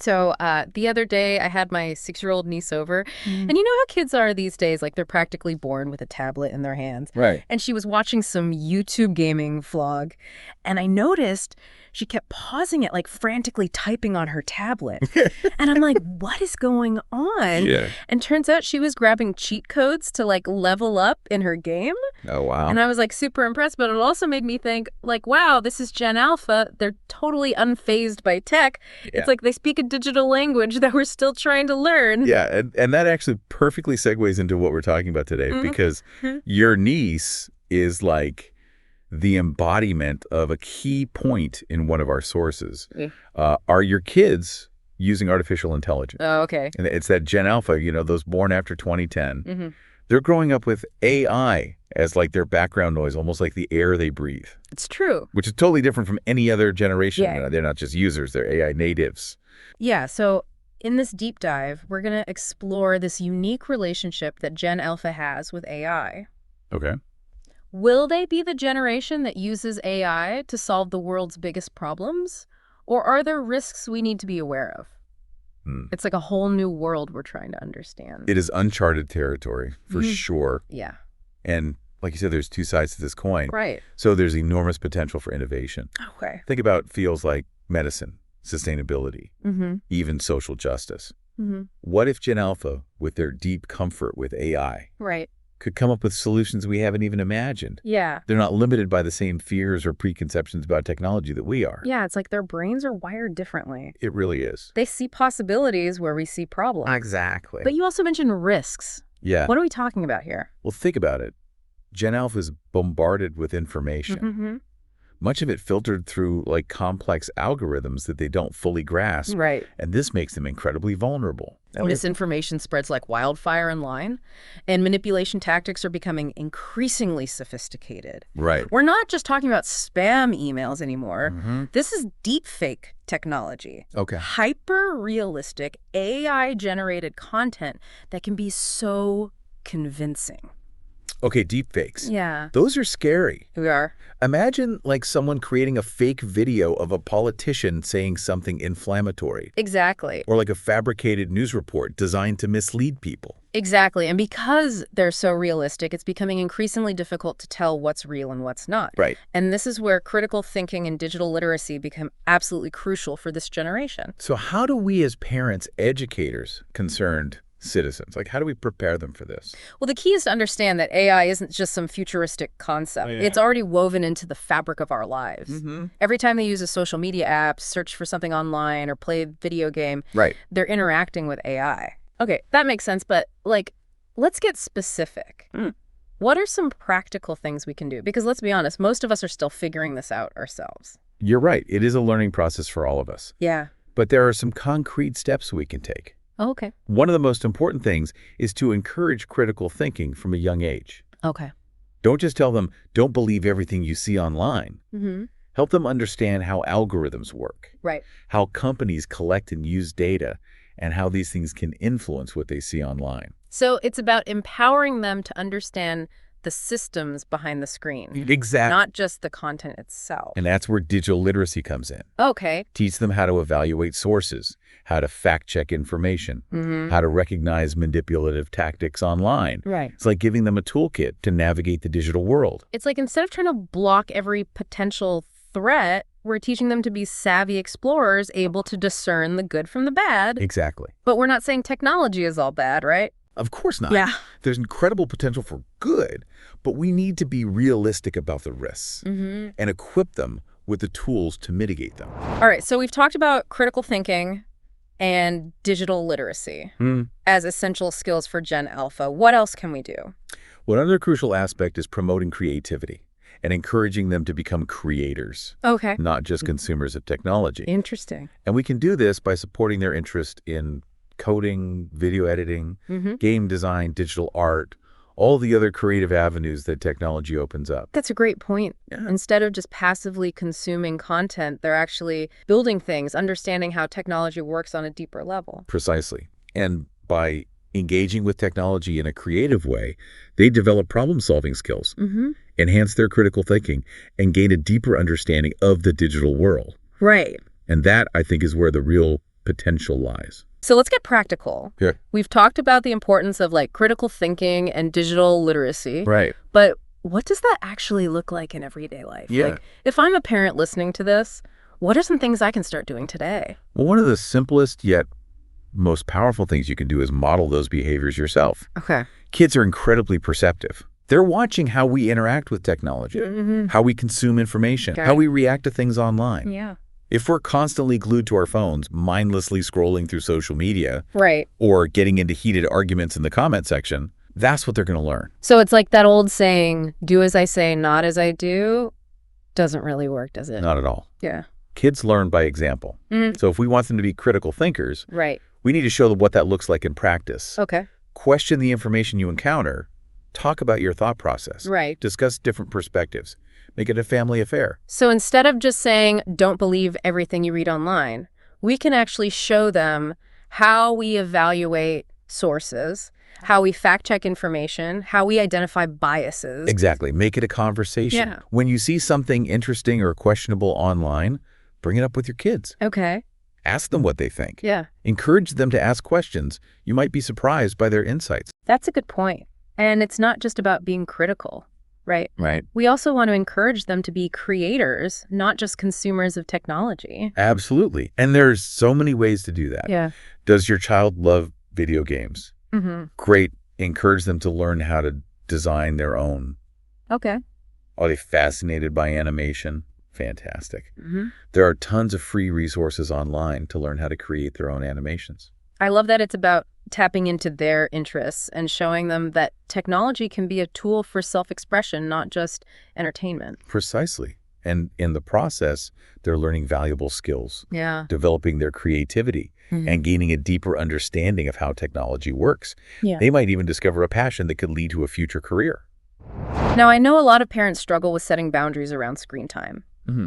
So the other day, I had my 6-year-old niece over. Mm. And you know how kids are these days? Like, they're practically born with a tablet in their hands. Right. And she was watching some YouTube gaming vlog. And I noticed she kept pausing it, like frantically typing on her tablet. And I'm like, what is going on? Yeah. And turns out she was grabbing cheat codes to, like, level up in her game. Oh, wow. And I was, like, super impressed. But it also made me think, like, wow, this is Gen Alpha. They're totally unfazed by tech. Yeah. It's like they speak a digital language that we're still trying to learn. Yeah, and that actually perfectly segues into what we're talking about today, because your niece is like the embodiment of a key point in one of our sources. Are your kids using artificial intelligence? Oh, okay. And it's that Gen Alpha, those born after 2010. They're growing up with AI as like their background noise, almost like the air they breathe. It's true. Which is totally different from any other generation. Yeah. They're not just users, they're AI natives. Yeah, so in this deep dive, we're going to explore this unique relationship that Gen Alpha has with AI. Okay. Will they be the generation that uses AI to solve the world's biggest problems? Or are there risks we need to be aware of? It's like a whole new world we're trying to understand. It is uncharted territory, for sure. Yeah. And like you said, there's two sides to this coin. Right. So there's enormous potential for innovation. Okay. Think about fields like medicine, sustainability, even social justice. What if Gen Alpha, with their deep comfort with AI, Right. could come up with solutions we haven't even imagined? Yeah. They're not limited by the same fears or preconceptions about technology that we are. Yeah, it's like their brains are wired differently. It really is. They see possibilities where we see problems. Exactly. But you also mentioned risks. Yeah. What are we talking about here? Well, think about it. Gen Alpha is bombarded with information. Much of it filtered through like complex algorithms that they don't fully grasp. Right. And this makes them incredibly vulnerable. Misinformation spreads like wildfire online, and manipulation tactics are becoming increasingly sophisticated. Right. We're not just talking about spam emails anymore. This is deepfake technology. Okay. Hyper-realistic, AI-generated content that can be so convincing. Okay, deepfakes. Yeah. Those are scary. We are. Imagine like someone creating a fake video of a politician saying something inflammatory. Exactly. Or like a fabricated news report designed to mislead people. Exactly. And because they're so realistic, it's becoming increasingly difficult to tell what's real and what's not. Right. And this is where critical thinking and digital literacy become absolutely crucial for this generation. So how do we as parents, educators, concerned citizens, like how do we prepare them for this? Well, the key is to understand that AI isn't just some futuristic concept. It's already woven into the fabric of our lives. Every time they use a social media app, search for something online, or play a video game, they're interacting with AI. Okay, that makes sense, but like, let's get specific. What are some practical things we can do? Because let's be honest, most of us are still figuring this out ourselves. You're right. It is a learning process for all of us. Yeah. But there are some concrete steps we can take. Oh, okay. One of the most important things is to encourage critical thinking from a young age. Okay. Don't just tell them, don't believe everything you see online. Help them understand how algorithms work. Right. How companies collect and use data, and how these things can influence what they see online. So it's about empowering them to understand the systems behind the screen. Exactly. Not just the content itself. And that's where digital literacy comes in. Okay. Teach them how to evaluate sources, how to fact-check information, how to recognize manipulative tactics online. Right. It's like giving them a toolkit to navigate the digital world. It's like instead of trying to block every potential threat, we're teaching them to be savvy explorers able to discern the good from the bad. Exactly. But we're not saying technology is all bad, right? Of course not. Yeah. There's incredible potential for good, but we need to be realistic about the risks and equip them with the tools to mitigate them. All right, so we've talked about critical thinking and digital literacy as essential skills for Gen Alpha. What else can we do? Well, another crucial aspect is promoting creativity and encouraging them to become creators, Okay. not just consumers of technology. Interesting. And we can do this by supporting their interest in coding, video editing, game design, digital art, all the other creative avenues that technology opens up. That's a great point. Yeah. Instead of just passively consuming content, they're actually building things, understanding how technology works on a deeper level. Precisely. And by engaging with technology in a creative way, they develop problem-solving skills, enhance their critical thinking, and gain a deeper understanding of the digital world. Right. And that, I think, is where the real potential lies. So let's get practical. Yeah. We've talked about the importance of like critical thinking and digital literacy. Right. But what does that actually look like in everyday life? Yeah. Like, if I'm a parent listening to this, what are some things I can start doing today? Well, one of the simplest yet most powerful things you can do is model those behaviors yourself. Okay. Kids are incredibly perceptive. They're watching how we interact with technology, how we consume information, how we react to things online. Yeah. If we're constantly glued to our phones, mindlessly scrolling through social media, right, or getting into heated arguments in the comment section, that's what they're going to learn. So it's like that old saying, do as I say, not as I do, doesn't really work, does it? Not at all. Yeah. Kids learn by example. So if we want them to be critical thinkers, we need to show them what that looks like in practice. Okay. Question the information you encounter. Talk about your thought process. Right. Discuss different perspectives. Make it a family affair. So instead of just saying, don't believe everything you read online, we can actually show them how we evaluate sources, how we fact-check information, how we identify biases. Exactly. Make it a conversation. Yeah. When you see something interesting or questionable online, bring it up with your kids. Okay. Ask them what they think. Yeah. Encourage them to ask questions. You might be surprised by their insights. That's a good point. And it's not just about being critical. Right. Right. We also want to encourage them to be creators, not just consumers of technology. Absolutely. And there's so many ways to do that. Yeah. Does your child love video games? Great. Encourage them to learn how to design their own. Okay. Are they fascinated by animation? Fantastic. There are tons of free resources online to learn how to create their own animations. I love that it's about tapping into their interests and showing them that technology can be a tool for self-expression, not just entertainment. Precisely. And in the process, they're learning valuable skills, Yeah. developing their creativity, and gaining a deeper understanding of how technology works. Yeah. They might even discover a passion that could lead to a future career. Now, I know a lot of parents struggle with setting boundaries around screen time.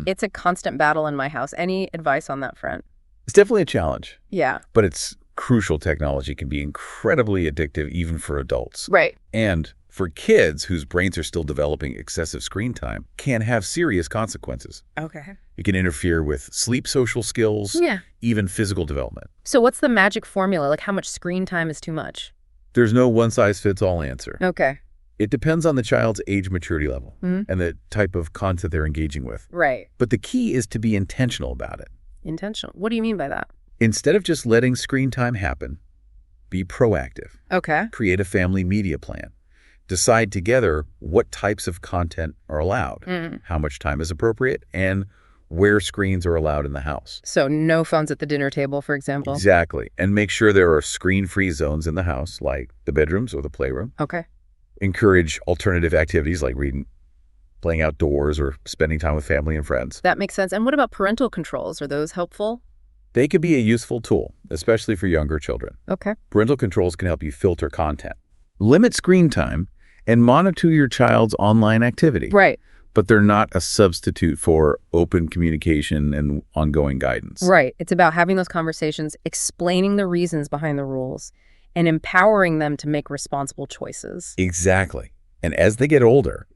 It's a constant battle in my house. Any advice on that front? It's definitely a challenge. Yeah. But it's crucial. Technology can be incredibly addictive even for adults. Right. And for kids whose brains are still developing, excessive screen time can have serious consequences. Okay. It can interfere with sleep, social skills, even physical development. So what's the magic formula? Like how much screen time is too much? There's no one-size-fits-all answer. Okay. It depends on the child's age maturity level and the type of content they're engaging with. Right. But the key is to be intentional about it. Intentional. What do you mean by that? Instead of just letting screen time happen, be proactive. Okay. Create a family media plan. Decide together what types of content are allowed, how much time is appropriate, and where screens are allowed in the house. So no phones at the dinner table, for example? Exactly. And make sure there are screen-free zones in the house, like the bedrooms or the playroom. Okay. Encourage alternative activities like reading, playing outdoors, or spending time with family and friends. That makes sense. And what about parental controls? Are those helpful? They could be a useful tool, especially for younger children. Okay. Parental controls can help you filter content. Limit screen time and monitor your child's online activity. Right. But they're not a substitute for open communication and ongoing guidance. Right. It's about having those conversations, explaining the reasons behind the rules, and empowering them to make responsible choices. Exactly. And as they get older,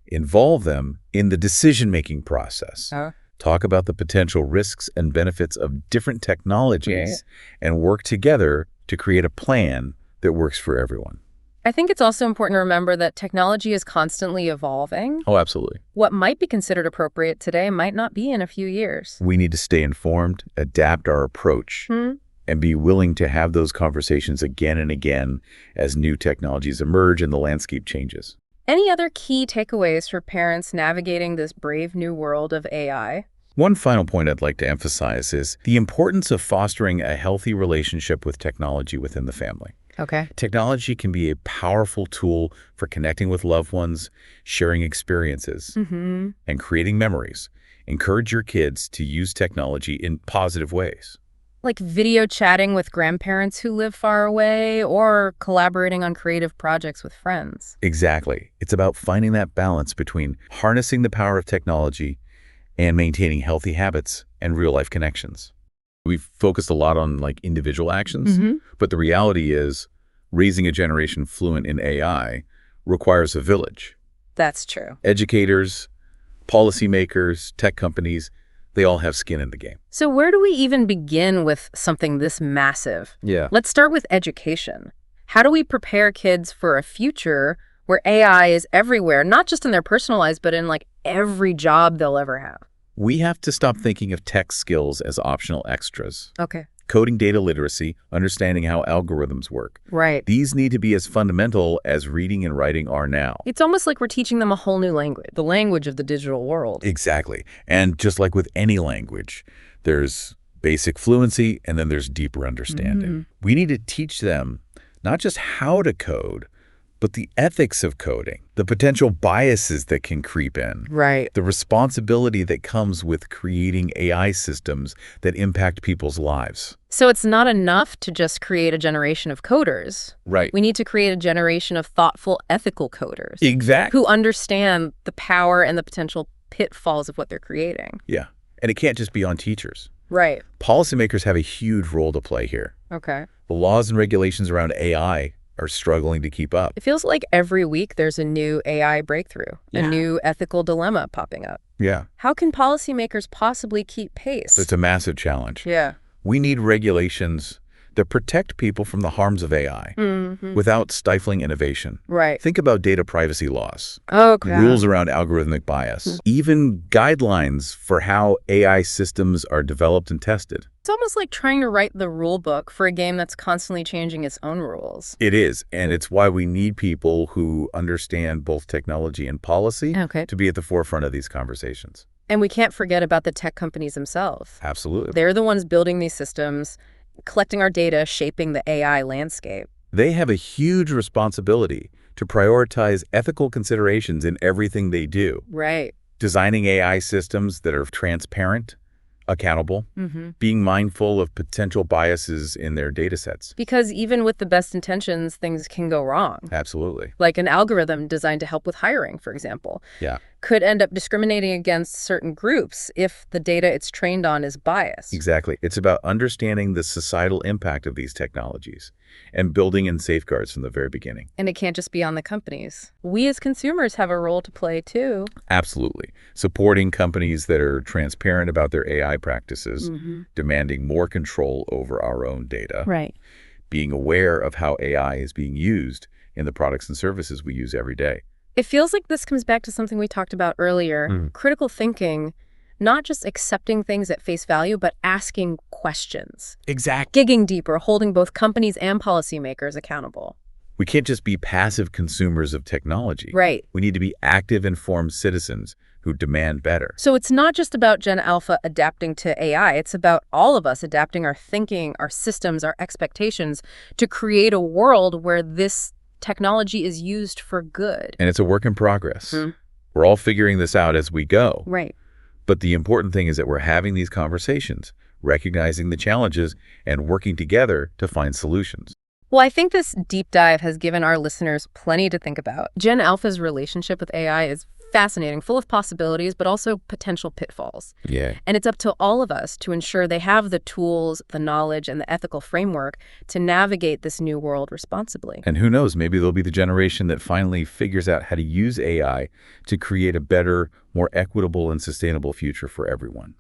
involve them in the decision-making process. Talk about the potential risks and benefits of different technologies and work together to create a plan that works for everyone. I think it's also important to remember that technology is constantly evolving. Oh, absolutely. What might be considered appropriate today might not be in a few years. We need to stay informed, adapt our approach, and be willing to have those conversations again and again as new technologies emerge and the landscape changes. Any other key takeaways for parents navigating this brave new world of AI? One final point I'd like to emphasize is the importance of fostering a healthy relationship with technology within the family. Okay. Technology can be a powerful tool for connecting with loved ones, sharing experiences, and creating memories. Encourage your kids to use technology in positive ways. Like video chatting with grandparents who live far away or collaborating on creative projects with friends. Exactly. It's about finding that balance between harnessing the power of technology and maintaining healthy habits and real-life connections. We've focused a lot on like individual actions, but the reality is raising a generation fluent in AI requires a village. That's true. Educators, policymakers, tech companies, They all have skin in the game. So where do we even begin with something this massive? Yeah. Let's start with education. How do we prepare kids for a future where AI is everywhere, not just in their personal lives, but in like every job they'll ever have? We have to stop thinking of tech skills as optional extras. Okay. Coding, data literacy, understanding how algorithms work. Right. These need to be as fundamental as reading and writing are now. It's almost like we're teaching them a whole new language, the language of the digital world. Exactly. And just like with any language, there's basic fluency and then there's deeper understanding. We need to teach them not just how to code, but the ethics of coding, the potential biases that can creep in, right? The responsibility that comes with creating AI systems that impact people's lives. So it's not enough to just create a generation of coders. Right. We need to create a generation of thoughtful, ethical coders. Exactly. Who understand the power and the potential pitfalls of what they're creating. Yeah. And it can't just be on teachers. Right. Policymakers have a huge role to play here. Okay. The laws and regulations around AI are struggling to keep up. It feels like every week there's a new AI breakthrough, a new ethical dilemma popping up. Yeah. How can policymakers possibly keep pace? It's a massive challenge. Yeah. We need regulations that protect people from the harms of AI without stifling innovation. Right. Think about data privacy laws, okay. rules around algorithmic bias, even guidelines for how AI systems are developed and tested. It's almost like trying to write the rule book for a game that's constantly changing its own rules. It is, and it's why we need people who understand both technology and policy to be at the forefront of these conversations. And we can't forget about the tech companies themselves. Absolutely. They're the ones building these systems, collecting our data, shaping the AI landscape. They have a huge responsibility to prioritize ethical considerations in everything they do. Right. Designing AI systems that are transparent, accountable, being mindful of potential biases in their data sets. Because even with the best intentions, things can go wrong. Absolutely. Like an algorithm designed to help with hiring, for example. Yeah. Could end up discriminating against certain groups if the data it's trained on is biased. Exactly. It's about understanding the societal impact of these technologies and building in safeguards from the very beginning. And it can't just be on the companies. We as consumers have a role to play too. Absolutely. Supporting companies that are transparent about their AI practices, demanding more control over our own data. Right. Being aware of how AI is being used in the products and services we use every day. It feels like this comes back to something we talked about earlier, critical thinking, not just accepting things at face value, but asking questions. Exactly. Digging deeper, holding both companies and policymakers accountable. We can't just be passive consumers of technology. Right. We need to be active, informed citizens who demand better. So it's not just about Gen Alpha adapting to AI. It's about all of us adapting our thinking, our systems, our expectations to create a world where this technology is used for good. And it's a work in progress. We're all figuring this out as we go. Right. But the important thing is that we're having these conversations, recognizing the challenges, and working together to find solutions. Well, I think this deep dive has given our listeners plenty to think about. Gen Alpha's relationship with AI is fascinating, full of possibilities, but also potential pitfalls. Yeah. And it's up to all of us to ensure they have the tools, the knowledge, and the ethical framework to navigate this new world responsibly. And who knows, maybe they'll be the generation that finally figures out how to use AI to create a better, more equitable and sustainable future for everyone.